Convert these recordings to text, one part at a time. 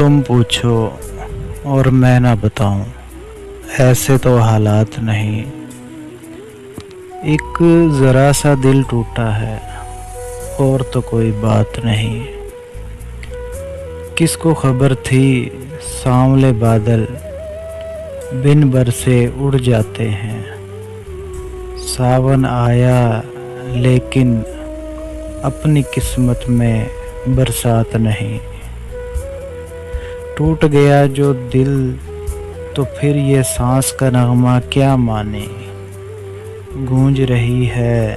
तुम पूछो और मैं ना बताऊं, ऐसे तो हालात नहीं। एक ज़रा सा दिल टूटा है और तो कोई बात नहीं। किसको खबर थी सांवले बादल बिन बरसे उड़ जाते हैं। सावन आया लेकिन अपनी किस्मत में बरसात नहीं। टूट गया जो दिल तो फिर ये सांस का नगमा क्या माने। गूंज रही है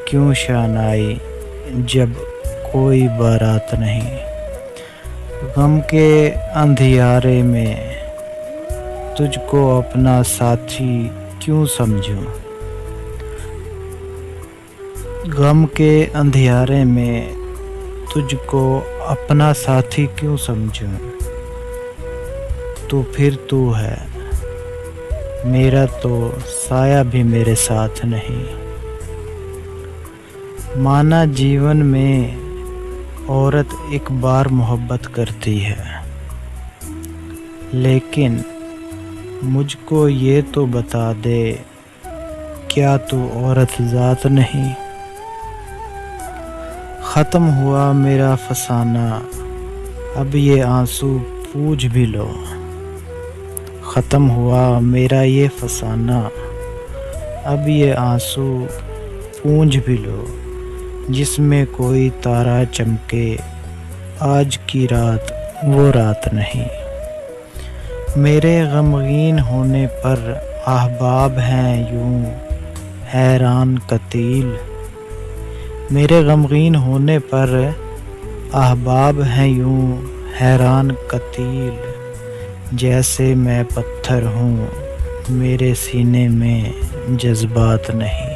क्यों शहनाई जब कोई बारात नहीं। गम के अंधियारे में तुझको अपना साथी क्यों समझूं। गम के अंधियारे में तुझको अपना साथी क्यों समझूं। तू फिर तू है, मेरा तो साया भी मेरे साथ नहीं। माना जीवन में औरत एक बार मोहब्बत करती है, लेकिन मुझको ये तो बता दे, क्या तू औरत ज़ात नहीं। ख़त्म हुआ मेरा फसाना, अब ये आंसू पूछ भी लो। ख़त्म हुआ मेरा ये फसाना, अब ये आंसू पूंछ भी लो। जिसमें कोई तारा चमके आज की रात वो रात नहीं। मेरे गमगीन होने पर अहबाब हैं यूं हैरान कतील। मेरे गमगीन होने पर अहबाब हैं यूं हैरान कतील। जैसे मैं पत्थर हूँ मेरे सीने में जज्बात नहीं।